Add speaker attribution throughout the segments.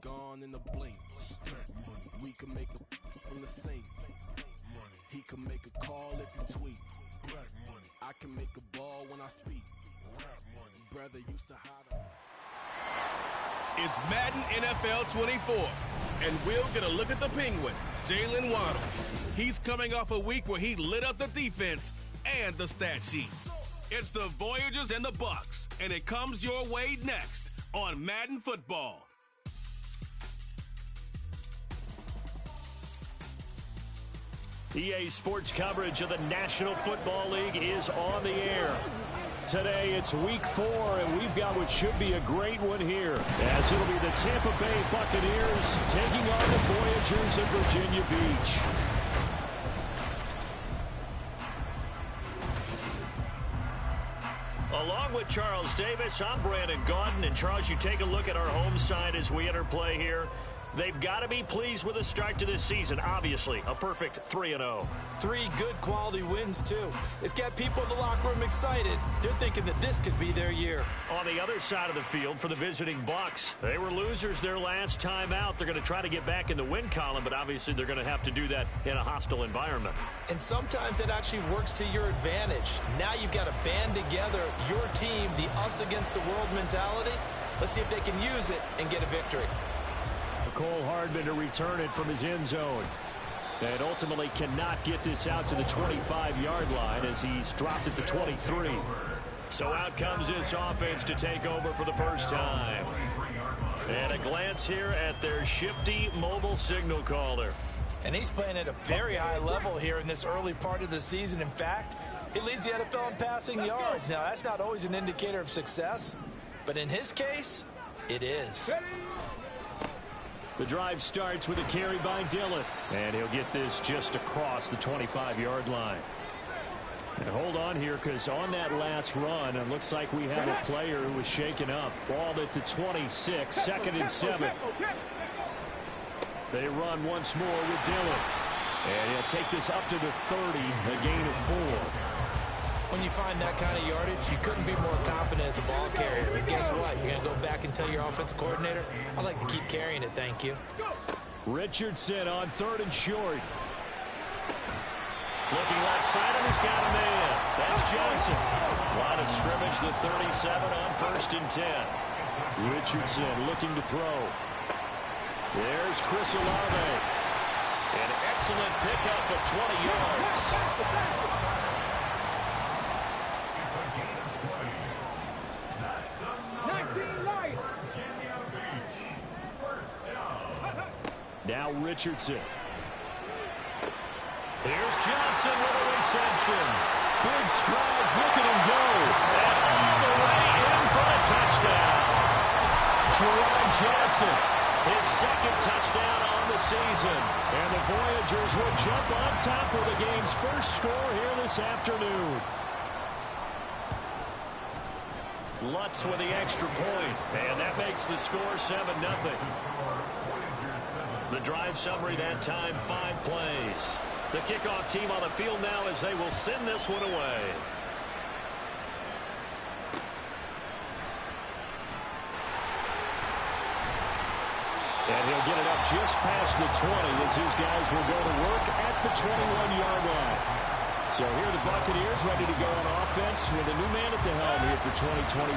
Speaker 1: gone in the blink. We can make a from the saint. He can make a call if you tweet. I can make a ball when I speak. Brother used to hide.
Speaker 2: It's Madden NFL 24, and we'll get a look at the Penguin, Jalen Waddle. He's coming off a week where he lit up the defense and the stat sheets. It's the Voyagers and the Bucks, and it comes your way next on Madden Football.
Speaker 3: EA Sports coverage of the National Football League is on the air. Today it's week 4, and we've got what should be a great one here, as it'll be the Tampa Bay Buccaneers taking on the Voyagers of Virginia Beach. Along with Charles Davis, I'm Brandon Gaudin, and Charles, you take a look at our home side as we enter play here. They've got to be pleased with the start to this season. Obviously, a perfect 3-0.
Speaker 4: 3 good quality wins, too. It's got people in the locker room excited. They're thinking that this could be their year.
Speaker 3: On the other side of the field for the visiting Bucks, they were losers their last time out. They're going to try to get back in the win column, but obviously they're going to have to do that in a hostile environment.
Speaker 4: And sometimes it actually works to your advantage. Now you've got to band together your team, the us against the world mentality. Let's see if they can use it and get a victory.
Speaker 3: Cole Hardman to return it from his end zone. And ultimately cannot get this out to the 25-yard line as he's dropped at the 23. So out comes this offense to take over for the first time. And a glance here at their shifty mobile signal caller.
Speaker 4: And he's playing at a very high level here in this early part of the season. In fact, he leads the NFL in passing yards. Now, that's not always an indicator of success, but in his case, it is.
Speaker 3: The drive starts with a carry by Dillon. And he'll get this just across the 25-yard line. And hold on here, because on that last run, it looks like we have a player who was shaken up. Ball at the 26, 2nd and 7. They run once more with Dillon. And he'll take this up to the 30, a gain of 4.
Speaker 4: When you find that kind of yardage, you couldn't be more confident as a ball carrier. And guess what? You're going to go back and tell your offensive coordinator, I'd like to keep carrying it, thank you.
Speaker 3: Richardson on 3rd and short. Looking left side, and he's got a man. That's Johnson. Line of scrimmage, the 37 on 1st and 10. Richardson looking to throw. There's Chris Olave. An excellent pickup of 20 yards. Now Richardson. Here's Johnson with a reception. Big strides, look at him go. And all the way in for a touchdown. Jerome Johnson, his 2nd touchdown on the season. And the Voyagers will jump on top of the game's first score here this afternoon. Lutz with the extra point. And that makes the score 7-0. The drive summary that time, 5 plays. The kickoff team on the field now as they will send this one away. And he'll get it up just past the 20 as his guys will go to work at the 21-yard line. So here are the Buccaneers ready to go on offense with a new man at the helm here for 2023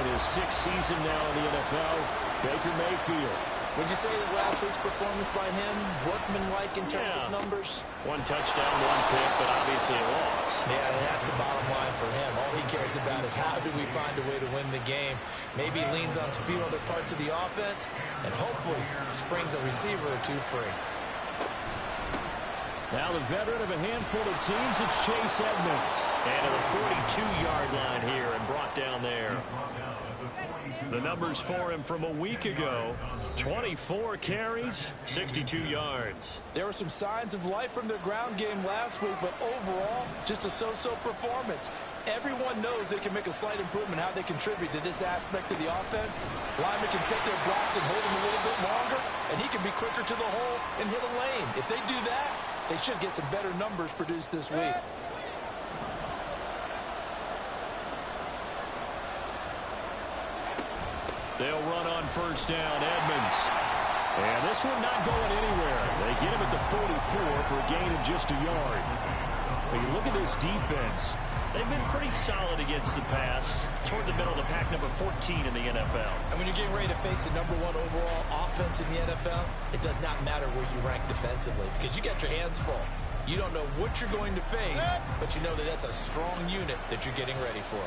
Speaker 3: in his 6th season now in the NFL, Baker Mayfield.
Speaker 4: Would you say that last week's performance by him, workmanlike in terms of numbers?
Speaker 3: 1 touchdown, 1 pick, but obviously a loss.
Speaker 4: Yeah, that's the bottom line for him. All he cares about is how do we find a way to win the game. Maybe he leans on some few other parts of the offense, and hopefully springs a receiver or 2 free.
Speaker 3: Now the veteran of a handful of teams, it's Chase Edmonds. And to the 42-yard line here and brought down there. The numbers for him from a week ago, 24 carries, 62 yards.
Speaker 4: There were some signs of life from their ground game last week, but overall, just a so-so performance. Everyone knows they can make a slight improvement how they contribute to this aspect of the offense. Linemen can set their blocks and hold them a little bit longer, and he can be quicker to the hole and hit a lane. If they do that, they should get some better numbers produced this week.
Speaker 3: They'll run on 1st down. Edmonds. And this one not going anywhere. They get him at the 44 for a gain of just a yard. But you look at this defense. They've been pretty solid against the pass. Toward the middle of the pack, number 14 in the NFL.
Speaker 4: And when you're getting ready to face the number 1 overall offense in the NFL, it does not matter where you rank defensively because you got your hands full. You don't know what you're going to face, but you know that that's a strong unit that you're getting ready for.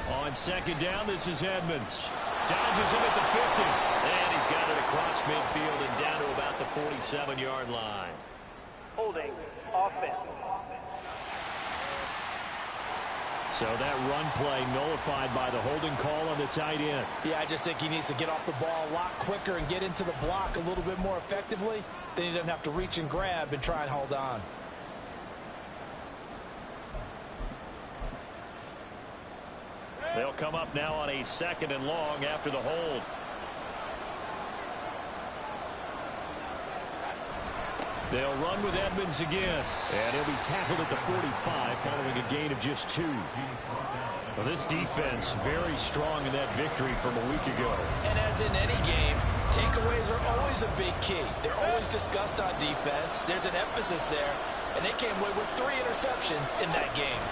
Speaker 3: On second down, this is Edmonds. Dodges him at the 50. And he's got it across midfield and down to about the 47-yard line.
Speaker 5: Holding offense.
Speaker 3: So that run play nullified by the holding call on the tight end.
Speaker 4: Yeah, I just think he needs to get off the ball a lot quicker and get into the block a little bit more effectively. Then he doesn't have to reach and grab and try and hold on.
Speaker 3: They'll come up now on a 2nd and long after the hold. They'll run with Edmonds again. And he'll be tackled at the 45 following a gain of just 2. Well, this defense very strong in that victory from a week ago.
Speaker 4: And as in any game, takeaways are always a big key. They're always discussed on defense. There's an emphasis there. And they came away with 3 interceptions in that game.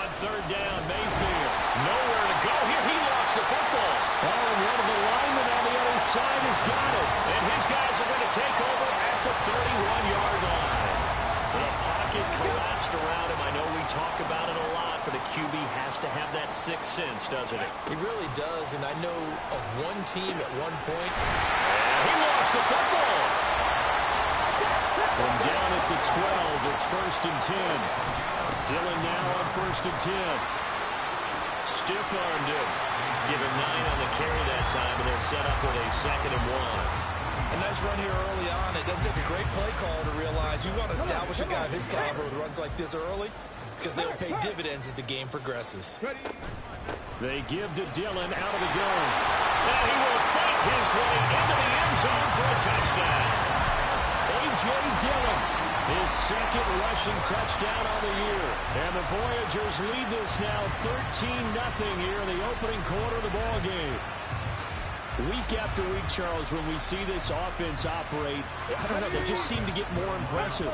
Speaker 3: On 3rd down, Mayfield. Nowhere to go here. He lost the football. Oh, and one of the linemen on the other side has got it. And his guys are going to take over at the 31-yard line. The pocket collapsed around him. I know we talk about it a lot, but a QB has to have that sixth sense, doesn't it?
Speaker 4: He really does, and I know of one team at one point.
Speaker 3: And he lost the football. From down at the 12, it's 1st and 10. Dillon now on 1st and 10. Stiff-armed him. Give him 9 on the carry that time, and they'll set up with a 2nd and 1.
Speaker 4: A nice run here early on. It doesn't take a great play caller to realize you want to establish a guy of his caliber with runs like this early because they'll pay dividends as the game progresses.
Speaker 3: They give to Dillon out of the gun. And he will fight his way into the end zone for a touchdown. A.J. Dillon, his 2nd rushing touchdown on the year. And the Voyagers lead this now 13-0 here in the opening quarter of the ball game. Week after week, Charles, when we see this offense operate, I don't know, they just seem to get more impressive.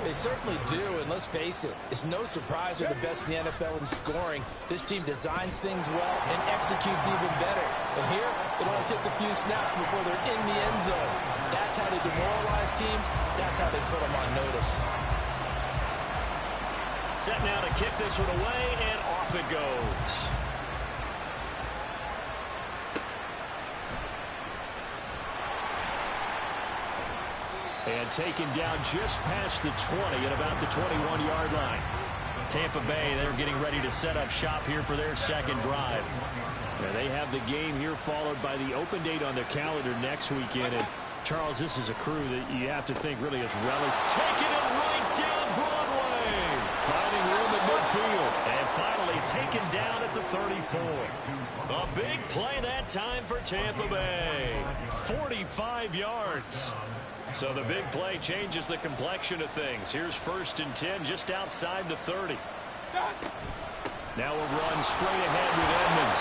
Speaker 4: They certainly do, and let's face it, it's no surprise they're the best in the NFL in scoring. This team designs things well and executes even better. And here, it only takes a few snaps before they're in the end zone. That's how they demoralize teams. That's how they put them on notice.
Speaker 3: Set now to kick this one away, and off it goes. And taken down just past the 20 at about the 21-yard line. Tampa Bay, they're getting ready to set up shop here for their 2nd drive. Now they have the game here followed by the open date on their calendar next weekend. And Charles, this is a crew that you have to think really is taking it right down Broadway. Finding room at midfield. And finally taken down at the 34. A big play that time for Tampa Bay. 45 yards. So the big play changes the complexion of things. Here's 1st and 10 just outside the 30. Now a run straight ahead with Edmonds.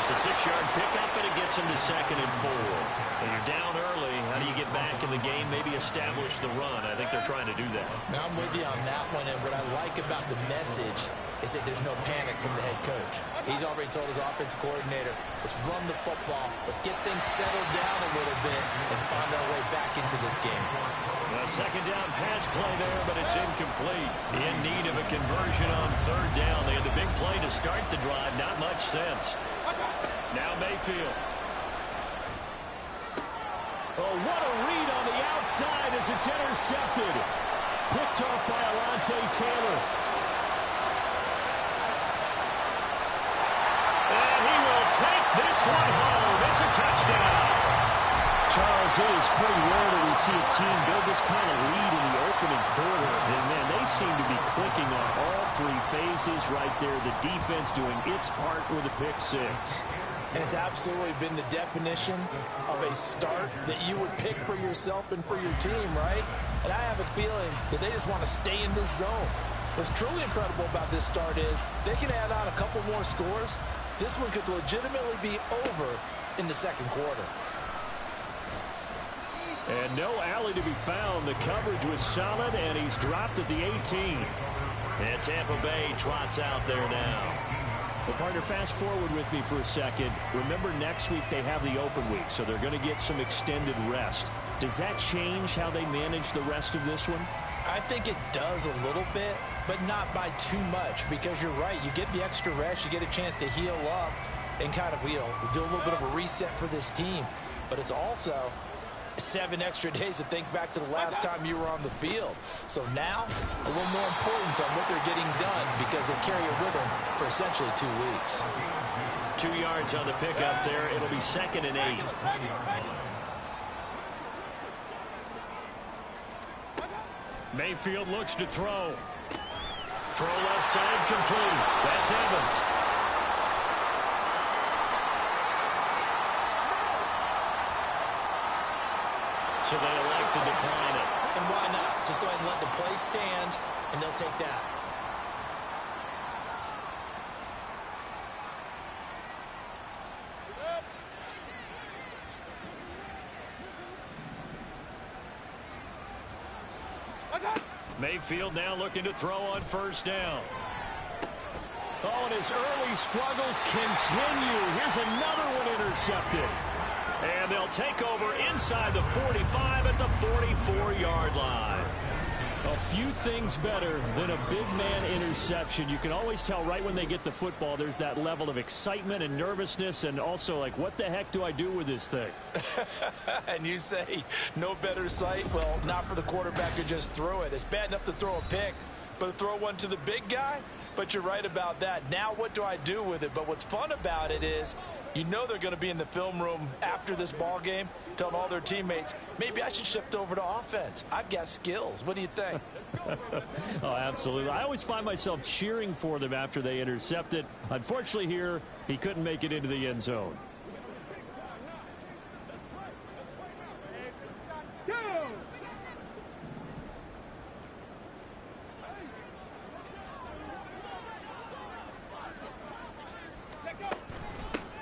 Speaker 3: It's a 6-yard pickup, and it gets him to 2nd and 4. When you're down early, how do you get back in the game, maybe establish the run? I think they're trying to do that.
Speaker 4: Now I'm with you on that one, and what I like about the message is that there's no panic from the head coach. He's already told his offensive coordinator, let's run the football, let's get things settled down a little bit, and find our way back into this game.
Speaker 3: A 2nd down pass play there, but it's incomplete. In need of a conversion on 3rd down. They had the big play to start the drive, not much sense. Now Mayfield. Oh, what a read on the outside as it's intercepted. Picked off by Alontae Taylor. And he will take this one home. It's a touchdown. Charles, it is pretty rare that we see a team build this kind of lead in the opening quarter. And, man, they seem to be clicking on all 3 phases right there. The defense doing its part with a pick 6.
Speaker 4: And it's absolutely been the definition of a start that you would pick for yourself and for your team, right? And I have a feeling that they just want to stay in this zone. What's truly incredible about this start is they can add on a couple more scores, This one could legitimately be over in the second quarter.
Speaker 3: And no alley to be found. The coverage was solid, and he's dropped at the 18. And Tampa Bay trots out there now. Well, partner, fast forward with me for a second. Remember, next week they have the open week, so they're going to get some extended rest. Does that change how they manage the rest of this one?
Speaker 4: I think it does a little bit, but not by too much, because you're right. You get the extra rest, you get a chance to heal up and kind of, do a little bit of a reset for this team. But it's also 7 extra days to think back to the last time you were on the field. So now, a little more importance on what they're getting done, because they carry it with them for essentially 2 weeks.
Speaker 3: 2 yards on the pickup there. It'll be 2nd and 8. Mayfield looks to throw. Throw left side complete. That's Evans. So they elect to decline it.
Speaker 4: And why not? Just go ahead and let the play stand, and they'll take that.
Speaker 3: Mayfield now looking to throw on 1st down. Oh, and his early struggles continue. Here's another one intercepted. And they'll take over inside the 45 at the 44-yard line. A few things better than a big man interception. You can always tell right when they get the football, there's that level of excitement and nervousness, and also like, what the heck do I do with this thing?
Speaker 4: And you say no better sight? Well, not for the quarterback to just throw it. It's bad enough to throw a pick, but to throw one to the big guy? But you're right about that. Now what do I do with it? But what's fun about it is, you know they're going to be in the film room after this ball game telling all their teammates, maybe I should shift over to offense. I've got skills. What do you think?
Speaker 3: Oh, absolutely. I always find myself cheering for them after they intercept it. Unfortunately here, he couldn't make it into the end zone.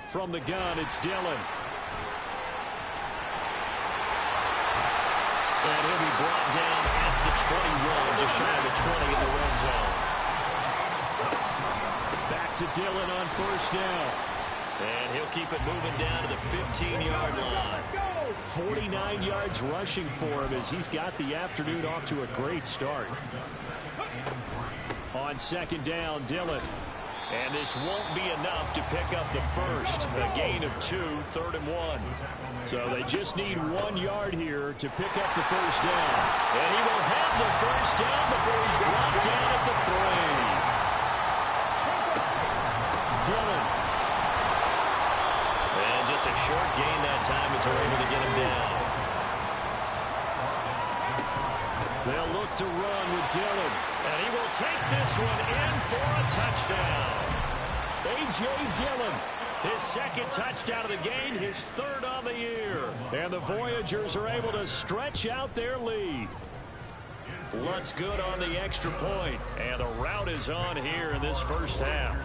Speaker 3: From the gun, it's Dillon. And he'll be brought down at the 21, just shy of the 20 in the red zone. Back to Dillon on 1st down. And he'll keep it moving down to the 15-yard line. 49 yards rushing for him as he's got the afternoon off to a great start. On 2nd down, Dillon. And this won't be enough to pick up the first. A gain of 2, 3rd and 1. So they just need 1 yard here to pick up the 1st down. And he will have the 1st down before he's brought down at the 3. Dillon. And just a short gain that time as they're able to get him down. They'll look to run with Dillon. And he will take this one in for a touchdown. A.J. Dillon, his 2nd touchdown of the game, his 3rd on the year. And the Voyagers are able to stretch out their lead. Looks good on the extra point. And the rout is on here in this first half.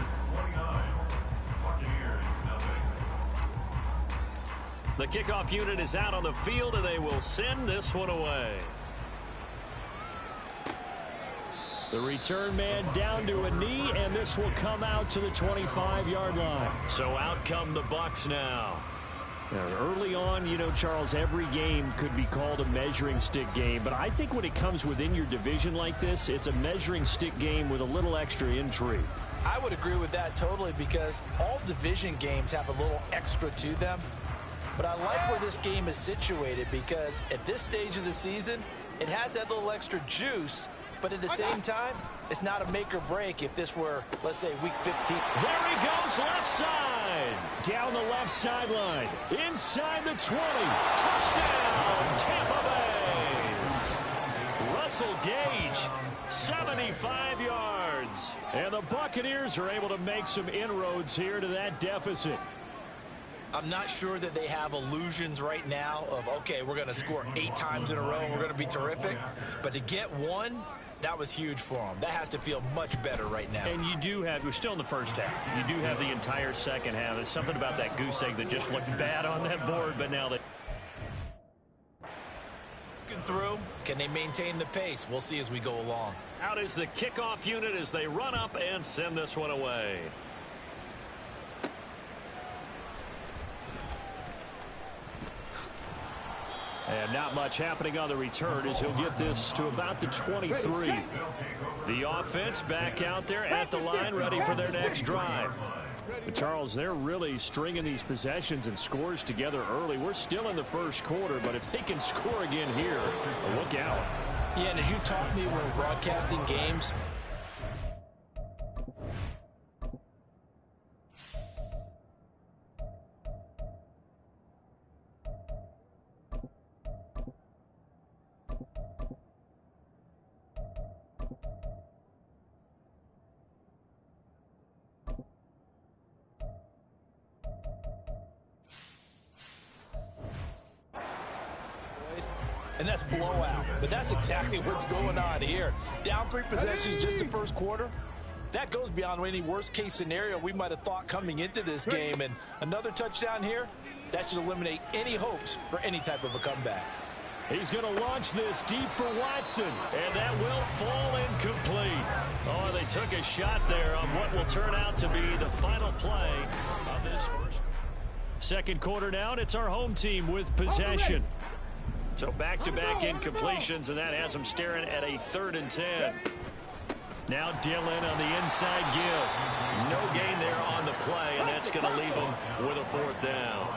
Speaker 3: The kickoff unit is out on the field, and they will send this one away. The return man down to a knee, and this will come out to the 25-yard line. So out come the Bucks now. Early on, Charles, every game could be called a measuring stick game, but I think when it comes within your division like this, it's a measuring stick game with a little extra intrigue.
Speaker 4: I would agree with that totally, because all division games have a little extra to them. But I like where this game is situated, because at this stage of the season, it has that little extra juice. But at the same time, it's not a make or break if this were, let's say, week 15.
Speaker 3: There he goes, left side. Down the left sideline. Inside the 20. Touchdown, Tampa Bay. Russell Gage, 75 yards. And the Buccaneers are able to make some inroads here to that deficit.
Speaker 4: I'm not sure that they have illusions right now of, okay, we're going to score 8 times in a row and we're going to be terrific. But to get one That was huge for them. That has to feel much better right now.
Speaker 3: And you do have, we're still in the first half. You do have the entire second half. There's something about that goose egg that just looked bad on that board, but now that
Speaker 4: through, can they maintain the pace? We'll see as we go along.
Speaker 3: out is the kickoff unit as they run up and send this one away. And not much happening on the return as he'll get this to about the 23. The offense back out there at the line, ready for their next drive. But Charles, they're really stringing these possessions and scores together early. We're still in the first quarter, but if they can score again here, look out.
Speaker 4: Yeah, and as you taught me when broadcasting games, and that's blowout. But that's exactly what's going on here. Down 3 possessions just the first quarter. That goes beyond any worst-case scenario we might have thought coming into this game. And another touchdown here, that should eliminate any hopes for any type of a comeback.
Speaker 3: He's going to launch this deep for Watson, and that will fall incomplete. Oh, they took a shot there on what will turn out to be the final play of this first. Second quarter now, and it's our home team with possession. So back-to-back incompletions, and that has them staring at a 3rd and 10. Now Dillon on the inside give. No gain there on the play, and that's going to leave them with a 4th down.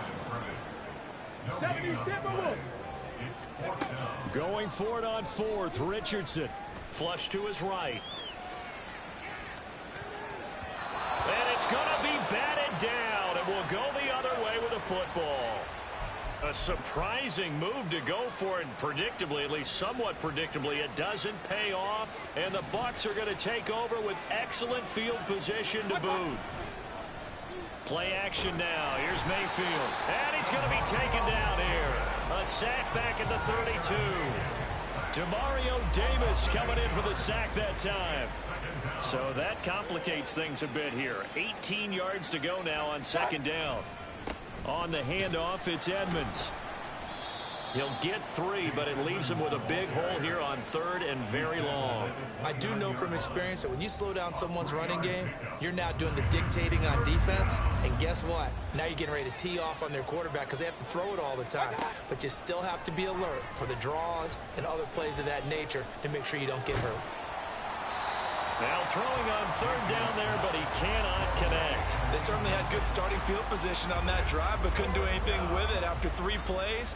Speaker 3: Going for it on 4th, Richardson. Flush to his right. And it's going to be batted down, and will go the other way with a football. A surprising move to go for it, and predictably, at least somewhat predictably, it doesn't pay off, and the Bucks are going to take over with excellent field position to boot. Play action now. Here's Mayfield, and he's going to be taken down here. A sack back at the 32. Demario Davis coming in for the sack that time. So that complicates things a bit here. 18 yards to go now on 2nd down. On the handoff, it's Edmonds. He'll get 3, but it leaves him with a big hole here on 3rd and very long.
Speaker 4: I do know from experience that when you slow down someone's running game, you're now doing the dictating on defense. And guess what? Now you're getting ready to tee off on their quarterback because they have to throw it all the time. But you still have to be alert for the draws and other plays of that nature to make sure you don't get hurt.
Speaker 3: Now throwing on 3rd down there, but he cannot connect.
Speaker 4: They certainly had good starting field position on that drive, but couldn't do anything with it after 3 plays.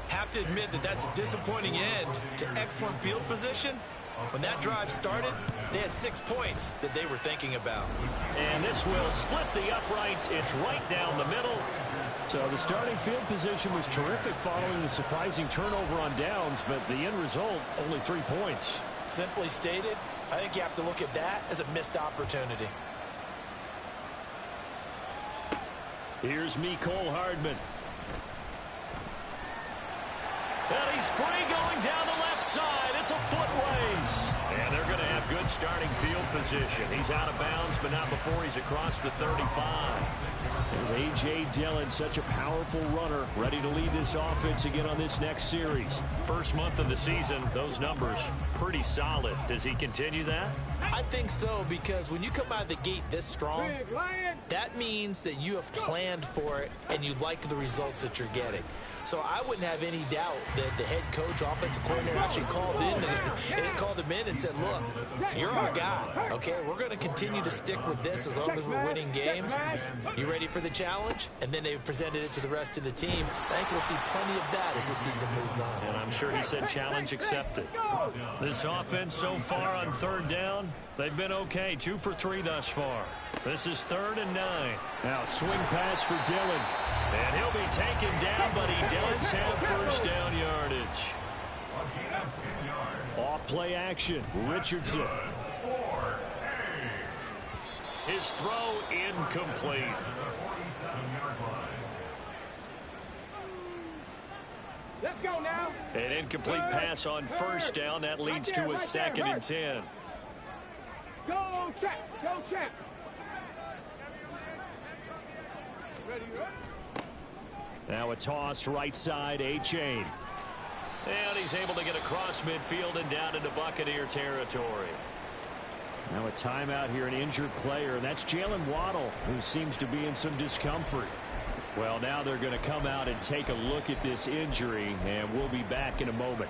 Speaker 4: Have to admit that that's a disappointing end to excellent field position. When that drive started, they had 6 points that they were thinking about.
Speaker 3: And this will split the uprights. It's right down the middle. So the starting field position was terrific following the surprising turnover on downs, but the end result, only 3 points.
Speaker 4: Simply stated, I think you have to look at that as a missed opportunity.
Speaker 3: Here's Mecole Hardman. And he's free going down the left side. It's a foot race. And they're going to have good starting field position. He's out of bounds, but not before he's across the 35. There's A.J. Dillon, such a powerful runner, ready to lead this offense again on this next series. First month of the season, those numbers pretty solid. Does he continue that?
Speaker 4: I think so, because when you come out of the gate this strong, that means that you have planned for it and you like the results that you're getting. So I wouldn't have any doubt that the head coach, offensive coordinator actually called him in and said, look, you're our guy, okay? We're going to continue to stick with this as long as we're winning games. You ready for the challenge? And then they presented it to the rest of the team. I think we'll see plenty of that as the season moves on.
Speaker 3: And I'm sure he said challenge accepted. This offense so far on 3rd down, they've been okay. 2 for 3 thus far. This is 3rd and 9. Now swing pass for Dillon. And he'll be taken down, but he does have 1st down yardage. Off play action, Richardson. His throw incomplete.
Speaker 5: Let's
Speaker 3: An incomplete pass on first down. That leads to a 2nd and 10.
Speaker 6: Go check.
Speaker 3: Now a toss right side, A-Chain. And he's able to get across midfield and down into Buccaneer territory. Now a timeout here, an injured player, and that's Jalen Waddle, who seems to be in some discomfort. Well, now they're going to come out and take a look at this injury, and we'll be back in a moment.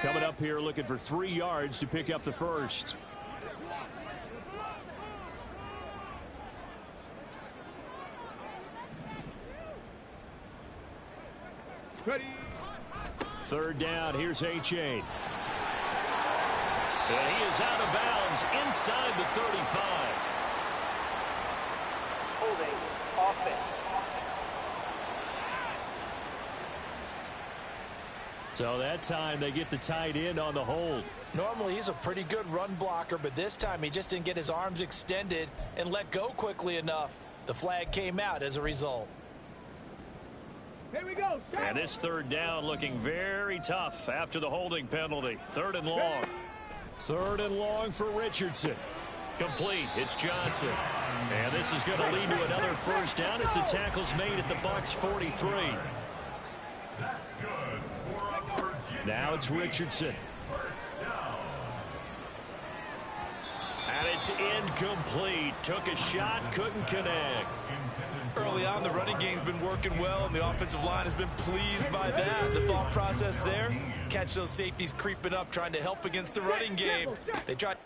Speaker 3: Coming up here looking for 3 yards to pick up the first.
Speaker 6: Ready.
Speaker 3: 3rd down. Here's A-Chain. And he is out of bounds inside the 35.
Speaker 5: Holding. Offense.
Speaker 3: So that time they get the tight end on the hold.
Speaker 4: Normally he's a pretty good run blocker, but this time he just didn't get his arms extended and let go quickly enough. The flag came out as a result.
Speaker 6: Here we go.
Speaker 3: And this 3rd down looking very tough after the holding penalty. 3rd and long. 3rd and long for Richardson. Complete. It's Johnson. And this is going to lead to another first down as the tackle's made at the Bucks 43.
Speaker 7: That's good for Virginia.
Speaker 3: Now it's Richardson. And it's incomplete. Took a shot, couldn't connect.
Speaker 8: Early on, the running game's been working well, and the offensive line has been pleased by that. The thought process there, catch those safeties creeping up, trying to help against the running game. They tried.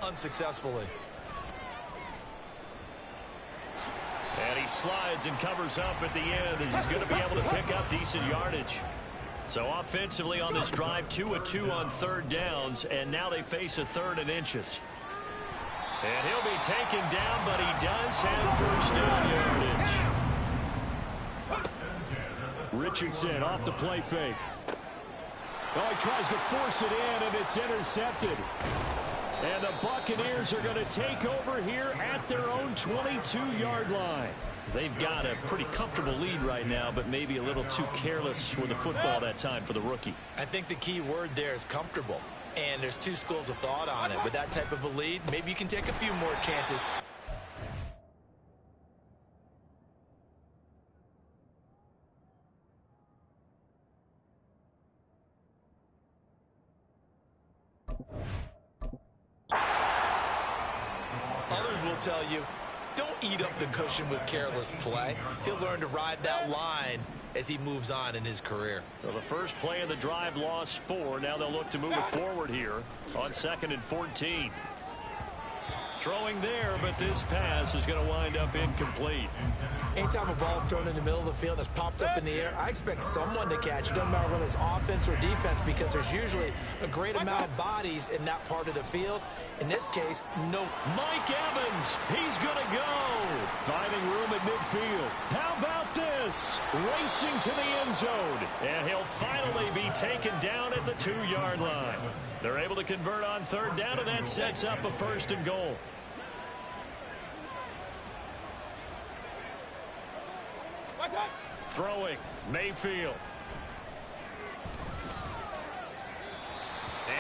Speaker 8: Unsuccessfully.
Speaker 3: And he slides and covers up at the end as he's going to be able to pick up decent yardage. So offensively on this drive, 2 of 2 on 3rd downs, and now they face a 3rd and inches. And he'll be taken down, but he does have first down yardage. Richardson off the play fake. Oh, he tries to force it in, and it's intercepted. And the Buccaneers are going to take over here at their own 22-yard line. They've got a pretty comfortable lead right now, but maybe a little too careless with the football that time for the rookie.
Speaker 4: I think the key word there is comfortable. And there's 2 schools of thought on it. With that type of a lead, maybe you can take a few more chances. Others will tell you, don't eat up the cushion with careless play. He'll learn to ride that line as he moves on in his career.
Speaker 3: Well, the first play of the drive lost 4. Now they'll look to move it forward here on 2nd and 14. Throwing there, but this pass is going to wind up incomplete.
Speaker 4: Anytime a ball's thrown in the middle of the field and it's popped up in the air, I expect someone to catch it. Doesn't matter whether it's offense or defense, because there's usually a great amount of bodies in that part of the field. In this case, no.
Speaker 3: Mike Evans, he's going to go. Finding room at midfield. How about this? Racing to the end zone. And he'll finally be taken down at the 2-yard line. They're able to convert on 3rd down, and that sets up a 1st and goal. Throwing, Mayfield.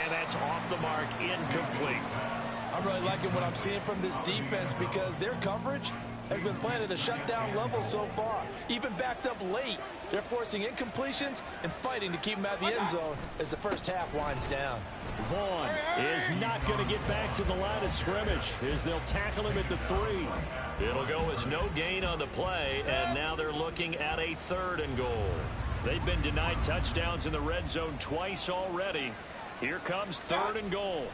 Speaker 3: And that's off the mark, incomplete.
Speaker 4: I'm really liking what I'm seeing from this defense because their coverage has been playing at a shutdown level so far. Even backed up late, they're forcing incompletions and fighting to keep them out of the end zone as the first half winds down.
Speaker 3: Vaughn is not going to get back to the line of scrimmage as they'll tackle him at the 3. It'll go a it's no gain on the play, and now they're looking at a 3rd and goal. They've been denied touchdowns in the red zone twice already. Here comes 3rd and goal.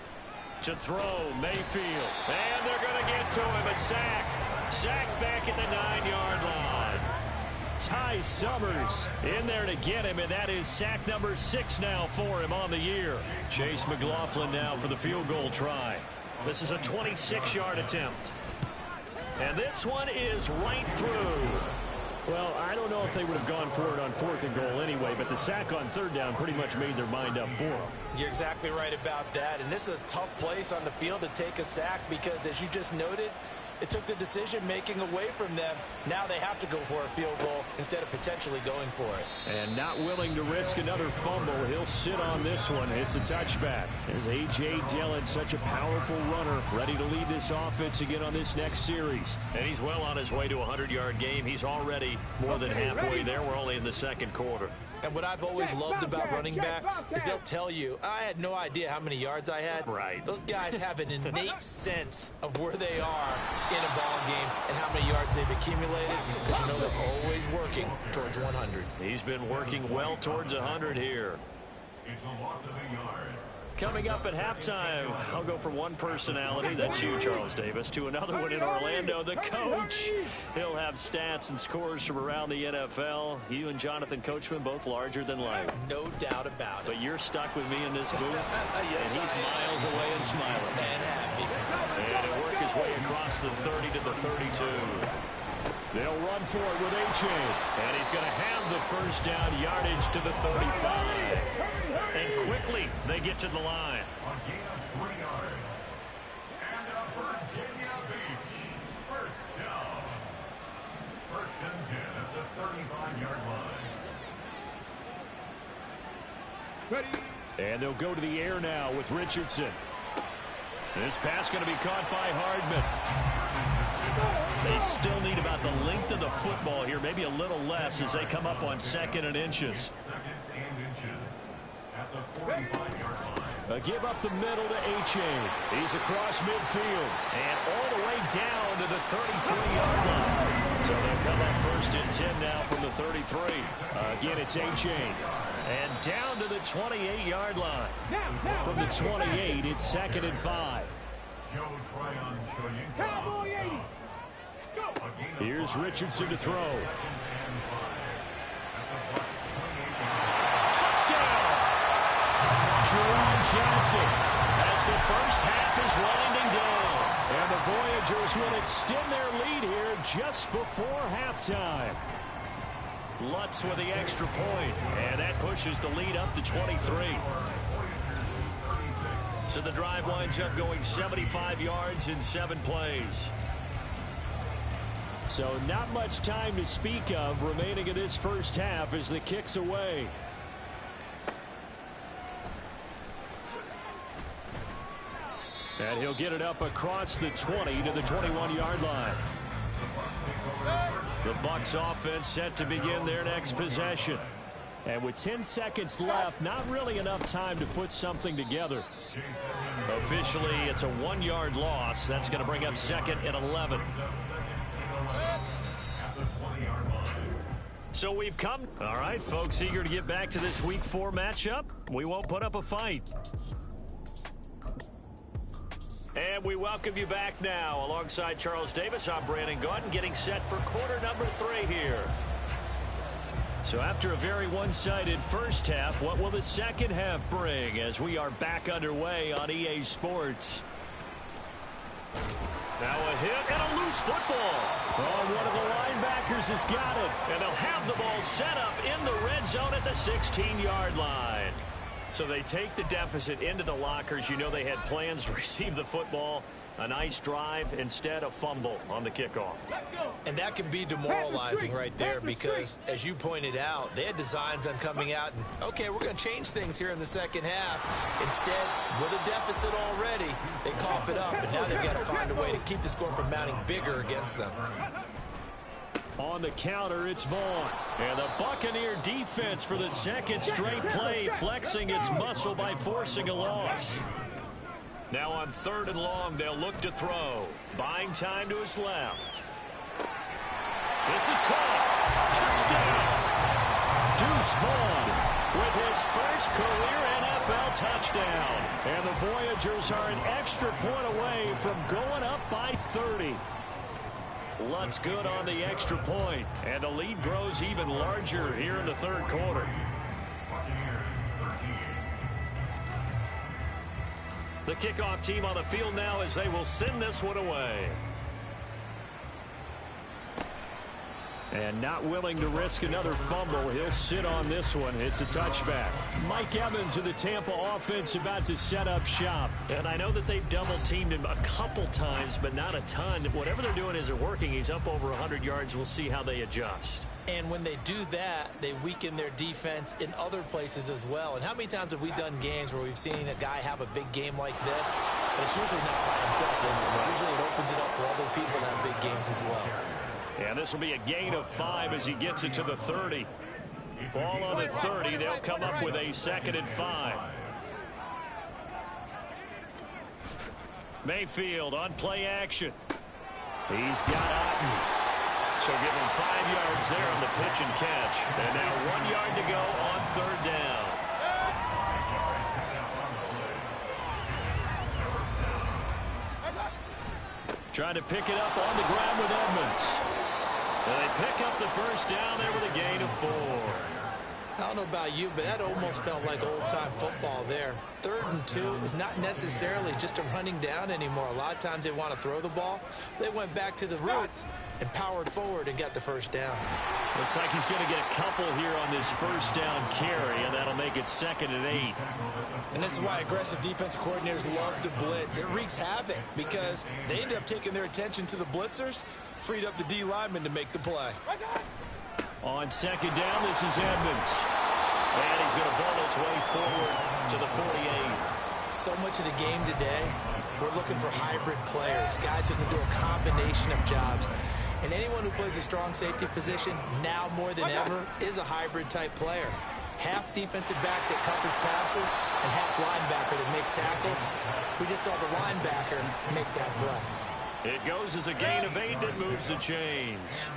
Speaker 3: To throw, Mayfield. And they're going to get to him. A sack. Sack back at the 9-yard line. Ty Summers in there to get him, and that is sack number 6 now for him on the year. Chase McLaughlin now for the field goal try. This is a 26-yard attempt. And this one is right through. Well, I don't know if they would have gone for it on 4th and goal anyway, but the sack on 3rd down pretty much made their mind up for them.
Speaker 8: You're exactly right about that. And this is a tough place on the field to take a sack because, as you just noted, it took the decision-making away from them. Now they have to go for a field goal instead of potentially going for it.
Speaker 3: And not willing to risk another fumble. He'll sit on this one. It's a touchback. There's A.J. Dillon, such a powerful runner, ready to lead this offense again on this next series. And he's well on his way to a 100-yard game. He's already more than halfway there. We're only in the 2nd quarter.
Speaker 8: And what I've always loved about running backs is they'll tell you, I had no idea how many yards I had.
Speaker 3: Right.
Speaker 8: Those guys have an innate sense of where they are in a ball game and how many yards they've accumulated, because you know they're always working towards 100.
Speaker 3: He's been working well towards 100 here.
Speaker 7: It's a loss of a yard.
Speaker 3: Coming up at halftime, I'll go from one personality, that's you, Charles Davis, to another one in Orlando, the coach. He'll have stats and scores from around the NFL. You and Jonathan Coachman, both larger than life.
Speaker 8: No doubt about it.
Speaker 3: But you're stuck with me in this booth,
Speaker 8: Yes,
Speaker 3: and he's miles away and smiling.
Speaker 8: And happy.
Speaker 3: And he'll work his way across the 30 to the 32. They'll run for it with A.J. And he's going to have the first down yardage to the 35. And quickly, they get to the line.
Speaker 7: A gain of 3 yards. And a Virginia Beach first down. 1st and 10 at the 35-yard line.
Speaker 6: Ready.
Speaker 3: And they'll go to the air now with Richardson. This pass going to be caught by Hardman. They still need about the length of the football here, maybe a little less as they come up on 2nd and inches.
Speaker 7: 2nd and inches at the 45-yard line.
Speaker 3: A give up the middle to H.A. He's across midfield and all the way down to the 33-yard line. So they'll come up 1st and 10 now from the 33. Again, it's H.A. And down to the 28-yard line. From the 28, it's 2nd and 5.
Speaker 7: Joe Tryon Shoyinka.
Speaker 6: Cowboy 80.
Speaker 3: Here's Richardson to throw. Touchdown! Jerome Johnson as the first half is winding down. And the Voyagers will extend their lead here just before halftime. Lutz with the extra point, and that pushes the lead up to 23. So the drive winds up going 75 yards in 7 plays. So not much time to speak of remaining in this first half as the kick's away. And he'll get it up across the 20 to the 21-yard line. The Bucks offense set to begin their next possession. And with 10 seconds left, not really enough time to put something together. Officially, it's a 1-yard loss. That's going to bring up 2nd and 11. So we've come. All right, folks, eager to get back to this Week 4 matchup. We won't put up a fight. And we welcome you back now. Alongside Charles Davis, I'm Brandon Gaudin, getting set for quarter number 3 here. So after a very one-sided first half, what will the second half bring as we are back underway on EA Sports? Now a hit and a loose football. Oh, one of the linebackers has got it. And they'll have the ball set up in the red zone at the 16-yard line. So they take the deficit into the lockers. You know they had plans to receive the football. A nice drive, instead a fumble on the kickoff.
Speaker 8: And that can be demoralizing right there because, as you pointed out, they had designs on coming out and, okay, we're going to change things here in the second half. Instead, with a deficit already, they cough it up, and now they've got to find a way to keep the score from mounting bigger against them.
Speaker 3: On the counter, it's Vaughn. And the Buccaneer defense for the second straight play, flexing its muscle by forcing a loss. Now on 3rd and long, they'll look to throw. Buying time to his left. This is caught. Touchdown. Deuce Vaughn with his first career NFL touchdown. And the Voyagers are an extra point away from going up by 30. Lutt's good on the extra point, and the lead grows even larger here in the third quarter. The kickoff team on the field now as they will send this one away. And not willing to risk another fumble. He'll sit on this one. It's a touchback. Mike Evans of the Tampa offense about to set up shop. And I know that they've double-teamed him a couple times, but not a ton. Whatever they're doing isn't working. He's up over 100 yards. We'll see how they adjust.
Speaker 8: And when they do that, they weaken their defense in other places as well. And how many times have we done games where we've seen a guy have a big game like this, but it's usually not by himself, is it? Usually it opens it up for other people to have big games as well.
Speaker 3: And this will be a gain of 5 as he gets it to the 30. Ball on the 30. They'll come up with a 2nd and 5. Mayfield on play action. He's got Otten. So give him 5 yards there on the pitch and catch. And now 1 yard to go on 3rd down. Trying to pick it up on the ground with Edmonds. And they pick up the first down there with a gain of 4.
Speaker 8: I don't know about you, but that almost felt like old-time football there. 3rd and 2 is not necessarily just a running down anymore. A lot of times they want to throw the ball. They went back to the roots and powered forward and got the first down.
Speaker 3: Looks like he's going to get a couple here on this first down carry, and that'll make it 2nd and 8.
Speaker 8: And this is why aggressive defensive coordinators love to blitz. It wreaks havoc because they end up taking their attention to the blitzers, freed up the D lineman to make the play.
Speaker 3: On 2nd down, this is Edmonds. And he's going to ball his way forward to the 48.
Speaker 8: So much of the game today, we're looking for hybrid players, guys who can do a combination of jobs. And anyone who plays a strong safety position, now more than ever, is a hybrid type player. Half defensive back that covers passes and half linebacker that makes tackles. We just saw the linebacker make that play.
Speaker 3: It goes as a gain of 8 and moves the chains.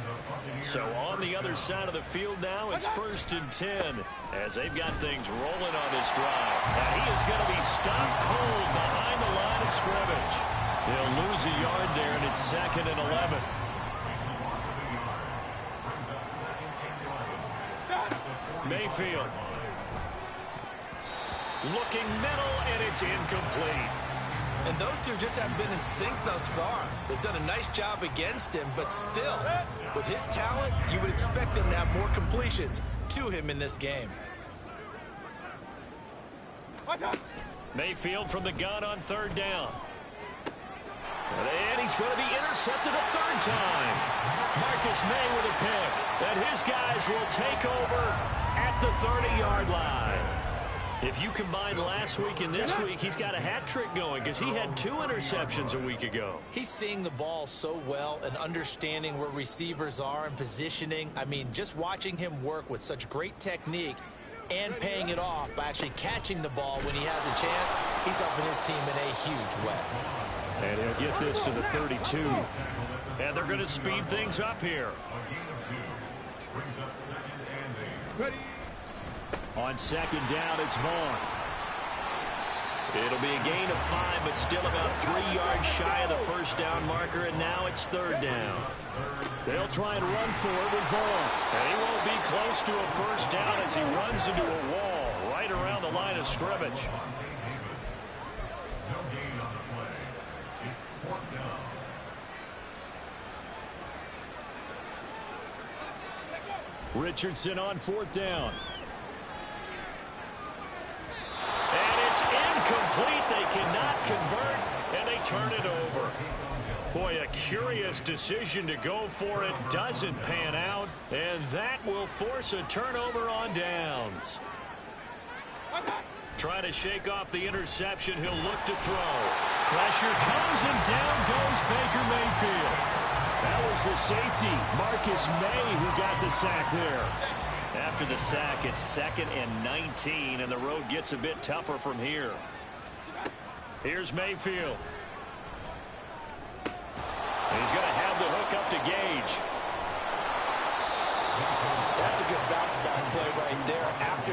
Speaker 3: So on the other side of the field now, it's 1st and 10 as they've got things rolling on this drive. And he is going to be stopped cold behind the line of scrimmage. He'll lose a yard there, and it's 2nd and 11. Mayfield. Looking middle, and it's incomplete.
Speaker 8: And those two just haven't been in sync thus far. They've done a nice job against him, but still, with his talent, you would expect them to have more completions to him in this game.
Speaker 3: Mayfield from the gun on 3rd down. And he's going to be intercepted a 3rd time. Marcus May with a pick. And his guys will take over at the 30-yard line. If you combine last week and this week, he's got a hat trick going because he had 2 interceptions a week ago.
Speaker 8: He's seeing the ball so well and understanding where receivers are and positioning. I mean, just watching him work with such great technique and paying it off by actually catching the ball when he has a chance, he's helping his team in a huge way.
Speaker 3: And he'll get this to the 32. And they're going to speed things up here.
Speaker 6: Ready.
Speaker 3: On 2nd down, it's Vaughn. It'll be a gain of 5, but still about 3 yards shy of the first down marker, and now it's 3rd down. They'll try and run for it with Vaughn. And he won't be close to a first down as he runs into a wall right around the line of scrimmage.
Speaker 7: No gain on the play. It's 4th down.
Speaker 3: Richardson on 4th down. And it's incomplete. They cannot convert, and they turn it over. Boy, a curious decision to go for it. Doesn't pan out, and that will force a turnover on downs. Trying to shake off the interception. He'll look to throw. Pressure comes, and down goes Baker Mayfield. That was the safety, Marcus May, who got the sack there. After the sack, it's 2nd and 19, and the road gets a bit tougher from here. Here's Mayfield. He's going to have the hook up to Gage.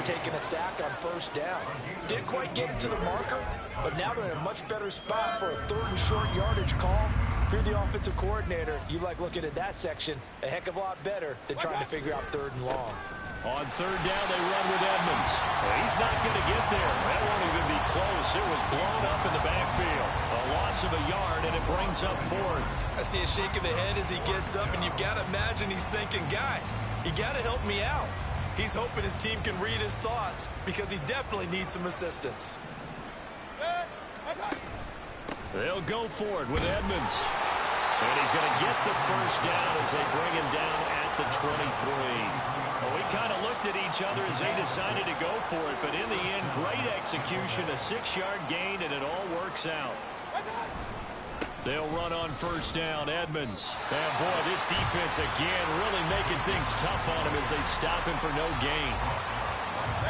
Speaker 4: taking a sack on first down. Didn't quite get it to the marker, but now they're in a much better spot for a 3rd and short yardage call. If you're the offensive coordinator, you like looking at that section a heck of a lot better than trying to figure out 3rd and long.
Speaker 3: On 3rd down, they run with Edmonds. He's not going to get there. That won't even be close. It was blown up in the backfield. A loss of a yard, and it brings up 4th.
Speaker 8: I see a shake of the head as he gets up, and you've got to imagine he's thinking, guys, you got to help me out. He's hoping his team can read his thoughts because he definitely needs some assistance.
Speaker 3: They'll go for it with Edmonds. And he's going to get the first down as they bring him down at the 23. Well, we kind of looked at each other as they decided to go for it, but in the end, great execution, a 6-yard gain, and it all works out. They'll run on first down, Edmonds. And boy, this defense again really making things tough on him as they stop him for no gain.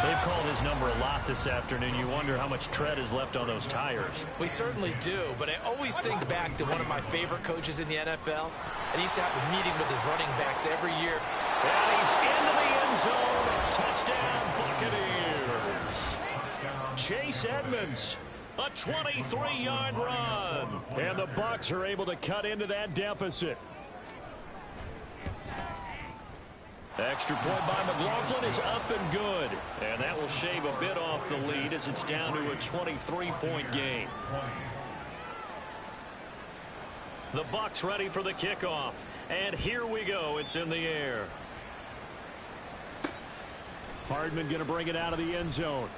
Speaker 3: They've called his number a lot this afternoon. You wonder how much tread is left on those tires.
Speaker 8: We certainly do, but I always think back to one of my favorite coaches in the NFL, and he used to have a meeting with his running backs every year.
Speaker 3: And he's into the end zone. Touchdown, Buccaneers. Chase Edmonds, a 23-yard run. And the Bucks are able to cut into that deficit. Extra point by McLaughlin is up and good. And that will shave a bit off the lead as it's down to a 23-point game. The Bucks ready for the kickoff. And here we go. It's in the air. Hardman going to bring it out of the end zone.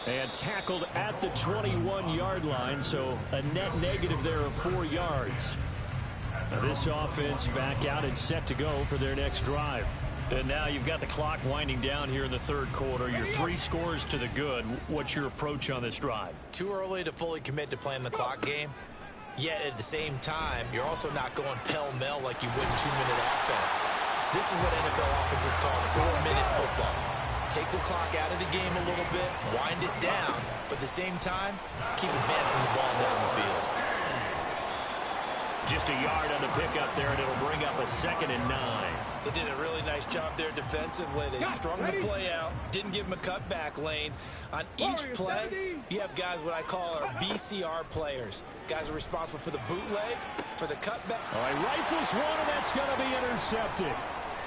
Speaker 3: And tackled at the 21-yard line, so a net negative there of 4 yards. Now this offense back out and set to go for their next drive. And now you've got the clock winding down here in the 3rd quarter. You're 3 scores to the good. What's your approach on this drive?
Speaker 8: Too early to fully commit to playing the clock game. Yet at the same time, you're also not going pell-mell like you would in 2-minute offense. This is what NFL offenses call 4-minute football. Take the clock out of the game a little bit, wind it down, but at the same time, keep advancing the ball down the field.
Speaker 3: Just a yard on the pickup there, and it'll bring up a 2nd and 9.
Speaker 8: They did a really nice job there defensively. They strung the play out, didn't give them a cutback lane. On each play, you have guys what I call our BCR players. Guys are responsible for the bootleg, for the cutback.
Speaker 3: All right, rifles one, and that's going to be intercepted.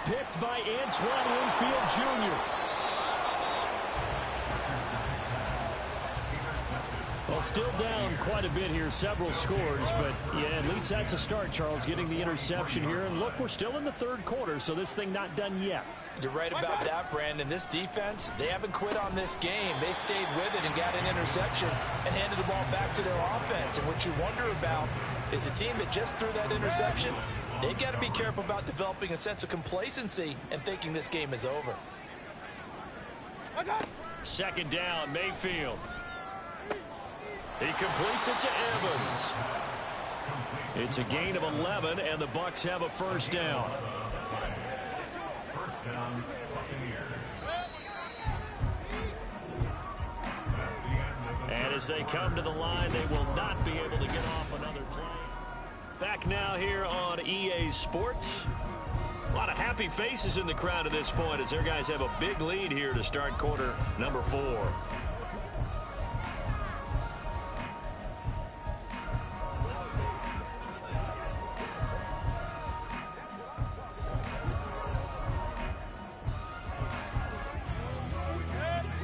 Speaker 3: Picked by Antoine Winfield Jr. Well, still down quite a bit here, several scores, but yeah, at least that's a start, Charles, getting the interception here. And look, we're still in the 3rd quarter, so this thing not done yet.
Speaker 4: You're right about that, Brandon. This defense, they haven't quit on this game. They stayed with it and got an interception and handed the ball back to their offense. And what you wonder about is the team that just threw that interception, they've got to be careful about developing a sense of complacency and thinking this game is over.
Speaker 3: 2nd down, Mayfield. He completes it to Evans. It's a gain of 11, and the Bucks have a first down.
Speaker 7: First down, Buccaneers.
Speaker 3: And as they come to the line, they will not be able to get off another play. Back now here on EA Sports. A lot of happy faces in the crowd at this point as their guys have a big lead here to start quarter number 4.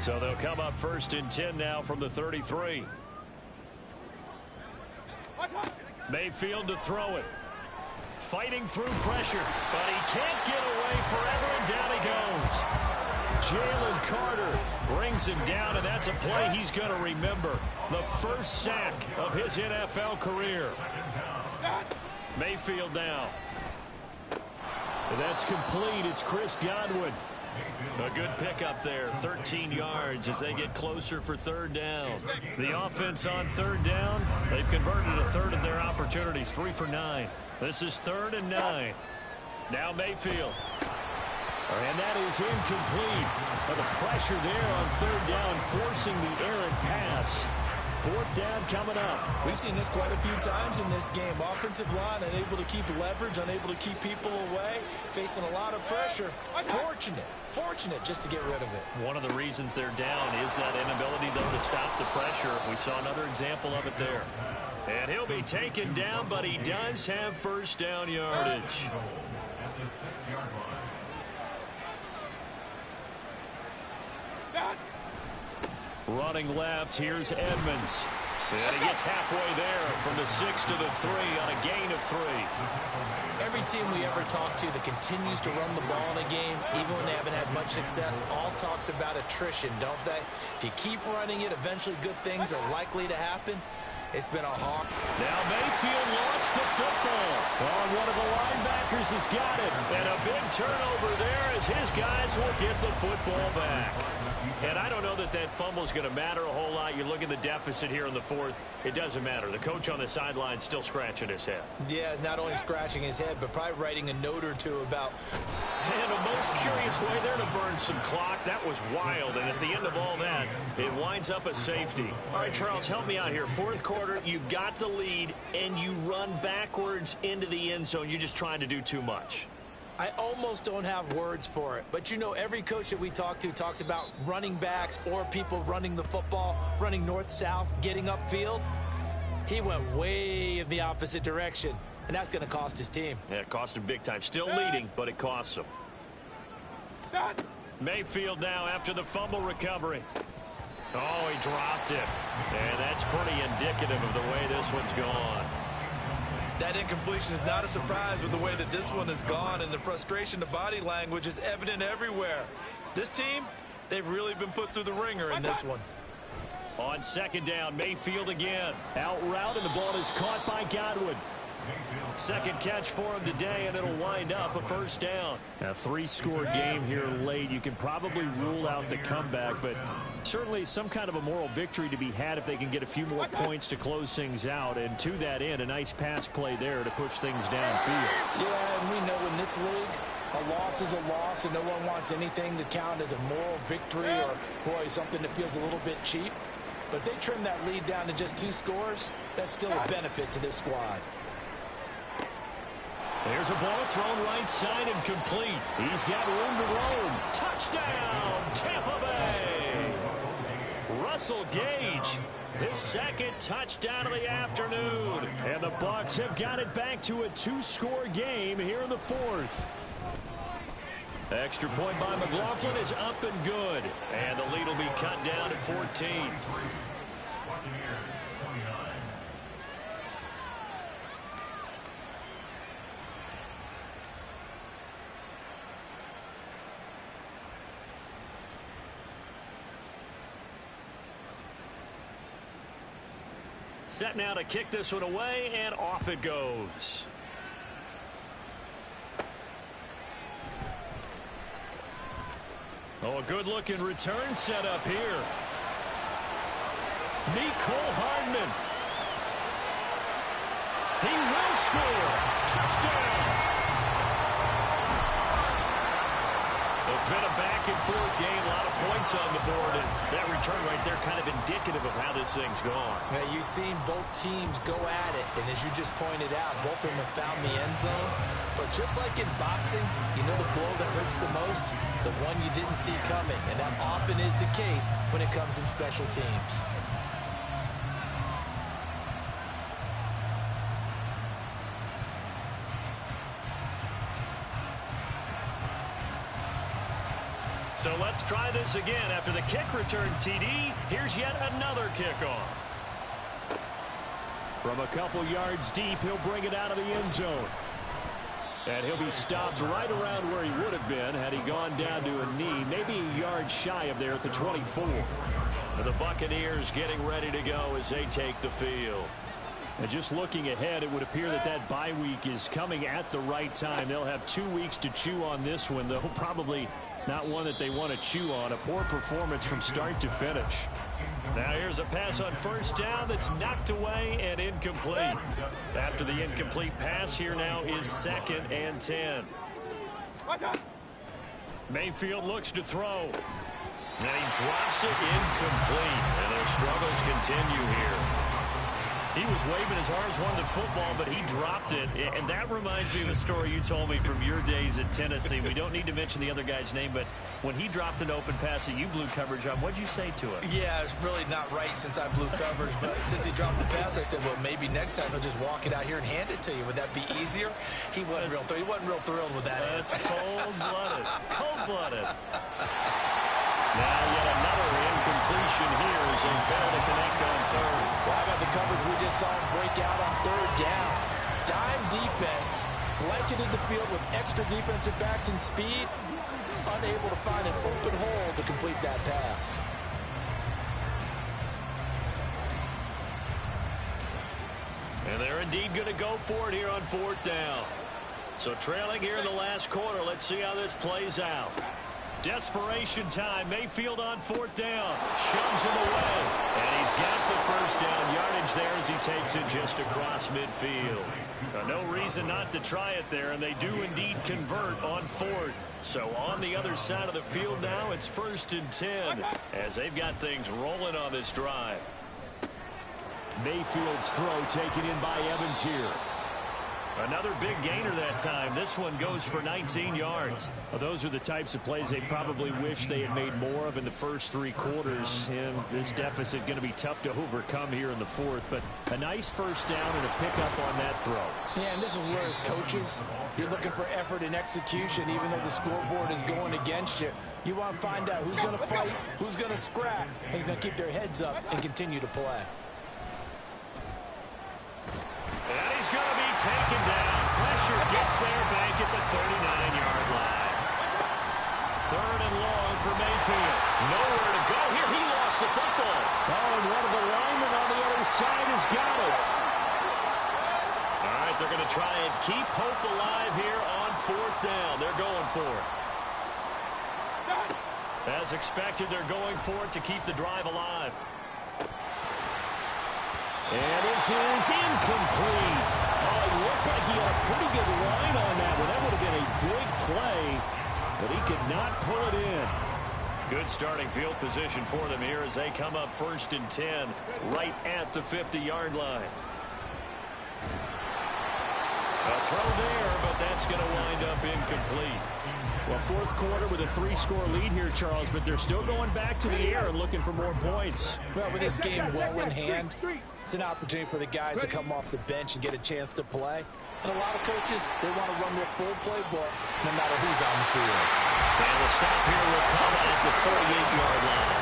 Speaker 3: So they'll come up 1st and 10 now from the 33. Mayfield to throw it. Fighting through pressure, but he can't get away forever, and down he goes. Jalen Carter brings him down, and that's a play he's going to remember. The first sack of his NFL career. Mayfield now. And that's complete. It's Chris Godwin. A good pickup there, 13 yards as they get closer for 3rd down. The offense on 3rd down, they've converted a 3rd of their opportunities, 3 for 9. This is 3rd and 9. Now Mayfield. And that is incomplete. But the pressure there on 3rd down, forcing the errant pass. Fourth down coming up.
Speaker 8: We've seen this quite a few times in this game. Offensive line unable to keep leverage, unable to keep people away, facing a lot of pressure. Fortunate just to get rid of it.
Speaker 3: One of the reasons they're down is that inability, though, to stop the pressure. We saw another example of it there. And he'll be taken down, but he does have first down yardage.
Speaker 7: At the 6-yard line.
Speaker 3: Running left, here's Edmonds. And he gets halfway there from the 6 to the 3 on a gain of 3.
Speaker 8: Every team we ever talk to that continues to run the ball in a game, even when they haven't had much success, all talks about attrition, don't they? If you keep running it, eventually good things are likely to happen. It's been a hard.
Speaker 3: Now Mayfield lost the football. Oh, one of the linebackers has got it. And a big turnover there as his guys will get the football back. And I don't know that that fumble is going to matter a whole lot. You look at the deficit here in the fourth. It doesn't matter. The coach on the sideline still scratching his head.
Speaker 8: Yeah, not only scratching his head, but probably writing a note or two about.
Speaker 3: And a most curious way there to burn some clock. That was wild. And at the end of all that, it winds up a safety. All right, Charles, help me out here. Fourth quarter, you've got the lead, and you run backwards into the end zone. You're just trying to do too much.
Speaker 8: I almost don't have words for it. But, you know, every coach that we talk to talks about running backs or people running the football, running north-south, getting upfield. He went way in the opposite direction, and that's going to cost his team.
Speaker 3: Yeah, it cost him big time. Still leading, but it costs him. Mayfield now after the fumble recovery. Oh, he dropped it. And that's pretty indicative of the way this one's gone.
Speaker 8: That incompletion is not a surprise with the way that this one has gone, and the frustration, the body language is evident everywhere. This team, they've really been put through the ringer in this one.
Speaker 3: On second down, Mayfield again. Out route, and the ball is caught by Godwin. Second catch for him today, and it'll wind up a first down. A 3-score game here late. You can probably rule out the comeback, but certainly some kind of a moral victory to be had if they can get a few more points to close things out. And to that end, a nice pass play there to push things downfield.
Speaker 8: Yeah, and we know in this league, a loss is a loss, and no one wants anything to count as a moral victory or, boy, something that feels a little bit cheap. But if they trim that lead down to just 2 scores, that's still a benefit to this squad.
Speaker 3: There's a ball thrown right side and complete. He's got room to roam. Touchdown, Tampa Bay. Russell Gage, his second touchdown of the afternoon. And the Bucks have got it back to a 2-score game here in the fourth. Extra point by McLaughlin is up and good. And the lead will be cut down to 14. Set now to kick this one away, and off it goes. Oh, a good-looking return set up here. Mecole Hardman. He will score. Touchdown. It's been a back-and-forth game, a lot of points on the board, and that return right there kind of indicative of how this thing's gone.
Speaker 8: Now, you've seen both teams go at it, and as you just pointed out, both of them have found the end zone. But just like in boxing, you know the blow that hurts the most? The one you didn't see coming, and that often is the case when it comes in special teams.
Speaker 3: So let's try this again. After the kick return TD, here's yet another kickoff. From a couple yards deep, he'll bring it out of the end zone. And he'll be stopped right around where he would have been had he gone down to a knee, maybe a yard shy of there at the 24. And the Buccaneers getting ready to go as they take the field. And just looking ahead, it would appear that that bye week is coming at the right time. They'll have 2 weeks to chew on this one, though probably not one that they want to chew on. A poor performance from start to finish. Now here's a pass on first down that's knocked away and incomplete. After the incomplete pass, here now is 2nd and 10. Mayfield looks to throw. And he drops it incomplete. And their struggles continue here. He was waving his arms, wanted the football, but he dropped it. And that reminds me of a story you told me from your days at Tennessee. We don't need to mention the other guy's name, but when he dropped an open pass that you blew coverage on, what'd you say to him?
Speaker 8: Yeah, it's really not right since I blew coverage, but since he dropped the pass, I said, well, maybe next time he'll just walk it out here and hand it to you. Would that be easier? He wasn't real thrilled with that.
Speaker 3: That's cold-blooded. Cold-blooded. Now yet another incompletion here as they fail to connect on third.
Speaker 4: Well, how about the coverage we just saw him break out on third down? Dime defense, blanketed the field with extra defensive backs and speed, unable to find an open hole to complete that pass.
Speaker 3: And they're indeed going to go for it here on fourth down. So trailing here in the last quarter, let's see how this plays out. Desperation time. Mayfield on fourth down. Shoves him away. And he's got the first down yardage there as he takes it just across midfield. No reason not to try it there, and they do indeed convert on fourth. So on the other side of the field now, it's 1st and 10 as they've got things rolling on this drive. Mayfield's throw taken in by Evans here. Another big gainer that time. This one goes for 19 yards.
Speaker 9: Well, those are the types of plays they probably wish they had made more of in the first 3 quarters. And this deficit going to be tough to overcome here in the fourth. But a nice first down and a pickup on that throw.
Speaker 4: Yeah, and this is where as coaches, you're looking for effort and execution, even though the scoreboard is going against you. You want to find out who's going to fight, who's going to scrap, who's going to keep their heads up and continue to play.
Speaker 3: And he's going to be taken down. Pressure gets there back at the 39-yard line. 3rd and long for Mayfield. Nowhere to go here. He lost the football.
Speaker 9: Oh, and one of the linemen on the other side has got it.
Speaker 3: All right, they're going to try and keep hope alive here on 4th down. They're going for it. As expected, they're going for it to keep the drive alive.
Speaker 9: And this is incomplete. Oh, it looked like he had a pretty good line on that one. That would have been a big play, but he could not pull it in.
Speaker 3: Good starting field position for them here as they come up 1st and 10 right at the 50-yard line. A throw there, but that's going to wind up incomplete.
Speaker 9: Well, 4th quarter with a 3-score lead here, Charles, but they're still going back to the air and looking for more points.
Speaker 4: Well, with this game well in hand, it's an opportunity for the guys to come off the bench and get a chance to play. And a lot of coaches, they want to run their full playbook no matter who's on the field.
Speaker 3: And the stop here will come at the 48-yard line.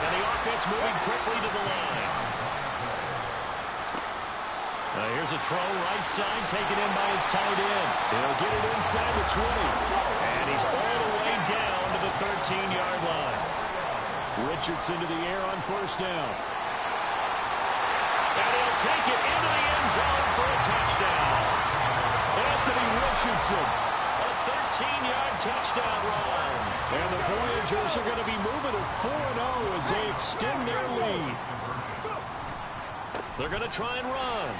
Speaker 3: And the offense moving quickly to the line. Here's a throw right side taken in by his tight end. He'll get it inside the 20. And he's all the way down to the 13-yard line.
Speaker 9: Richardson to the air on 1st down.
Speaker 3: And he'll take it into the end zone for a touchdown.
Speaker 9: Anthony Richardson.
Speaker 3: A 13-yard touchdown run.
Speaker 9: And the Voyagers are going to be moving to 4-0 as they extend their lead.
Speaker 3: They're going to try and run.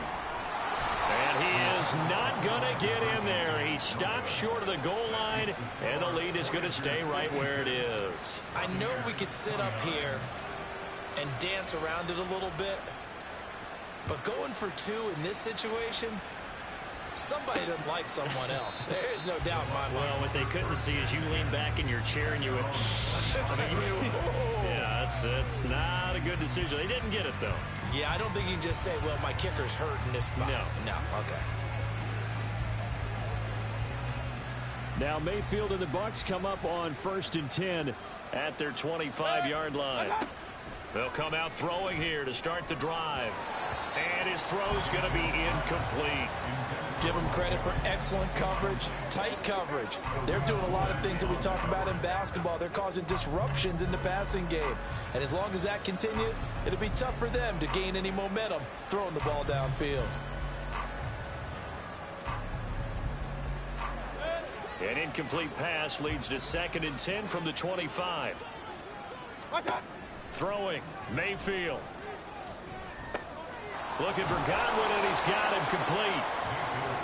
Speaker 3: And he is not going to get in there. He stops short of the goal line, and the lead is going to stay right where it is.
Speaker 8: I know we could sit up here and dance around it a little bit, but going for 2 in this situation, somebody doesn't like someone else. There's no doubt in my mind.
Speaker 3: Well, what they couldn't see is you lean back in your chair and you went, yeah, it's not a good decision. They didn't get it, though.
Speaker 8: Yeah, I don't think you can just say, well, my kicker's hurt in this spot. No, okay.
Speaker 9: Now Mayfield and the Bucks come up on 1st and 10
Speaker 3: at their 25-yard line. They'll come out throwing here to start the drive. And his throw's going to be incomplete.
Speaker 4: Give them credit for excellent coverage, tight coverage. They're doing a lot of things that we talk about in basketball. They're causing disruptions in the passing game. And as long as that continues, it'll be tough for them to gain any momentum throwing the ball downfield.
Speaker 3: An incomplete pass leads to 2nd and 10 from the 25. Throwing, Mayfield. Looking for Godwin, and he's got him complete.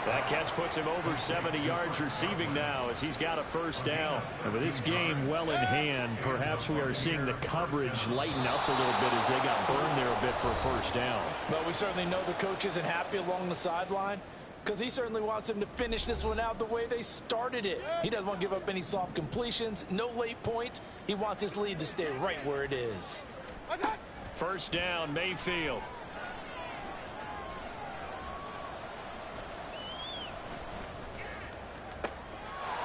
Speaker 3: That catch puts him over 70 yards receiving now as he's got a first down. And with this game well in hand, perhaps we are seeing the coverage lighten up a little bit as they got burned there a bit for a first down.
Speaker 4: But we certainly know the coach isn't happy along the sideline because he certainly wants them to finish this one out the way they started it. He doesn't want to give up any soft completions, no late points. He wants his lead to stay right where it is.
Speaker 3: First down, Mayfield.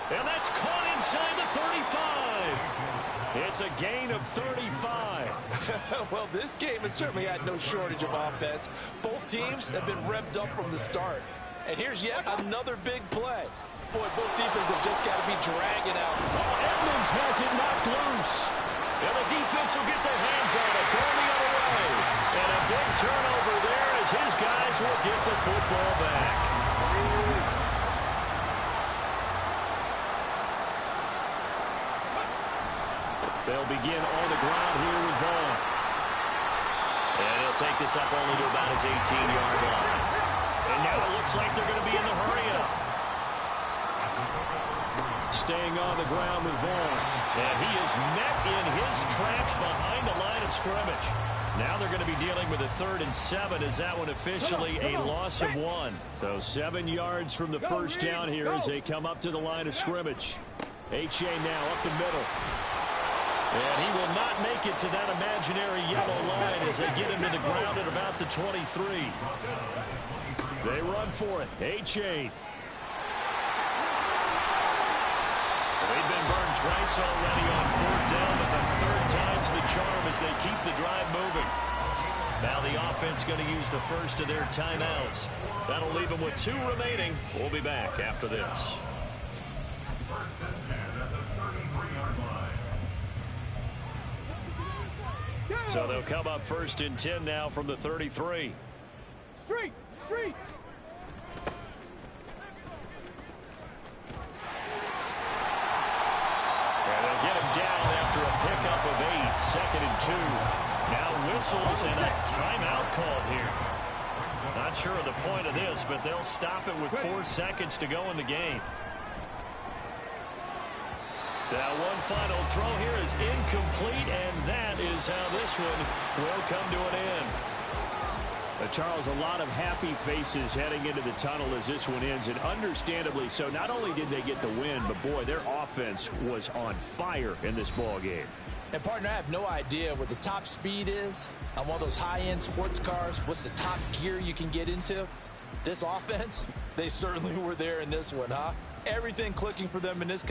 Speaker 3: And that's caught inside the 35. It's a gain of 35.
Speaker 4: Well, this game has certainly had no shortage of offense. Both teams have been revved up from the start. And here's yet another big play. Boy, both defenses have just got to be dragging out.
Speaker 3: Edmonds has it knocked loose. And the defense will get their hands on it. Going the other way. And a big turnover there as his guys will get the football back. They'll begin on the ground here with Vaughn. And he'll take this up only to about his 18-yard line. And now it looks like they're going to be in the hurry-up. Staying on the ground with Vaughn. And he is met in his tracks behind the line of scrimmage. Now they're going to be dealing with a 3rd and 7 as that one officially a loss of 1. So 7 yards from the first down here as they come up to the line of scrimmage. H.A. now up the middle. And he will not make it to that imaginary yellow line as they get him to the ground at about the 23. They run for it. H.A. They've been burned twice already on 4th down, but the 3rd time's the charm as they keep the drive moving. Now the offense going to use the first of their timeouts. That'll leave them with 2 remaining. We'll be back after this.
Speaker 7: First and 10 at the 33-yard line.
Speaker 3: So they'll come up 1st and 10 now from the 33.
Speaker 6: Street!
Speaker 3: And they'll get him down after a pickup of 8. 2nd and 2. Now whistles and a timeout called here. Not sure of the point of this, but they'll stop it with 4 seconds to go in the game. Now one final throw here is incomplete, and that is how this one will come to an end. Charles, a lot of happy faces heading into the tunnel as this one ends, and understandably so. Not only did they get the win, but boy, their offense was on fire in this ball game.
Speaker 4: And partner, I have no idea what the top speed is on one of those high-end sports cars. What's the top gear you can get into? This offense, they certainly were there in this one, huh? Everything clicking for them in this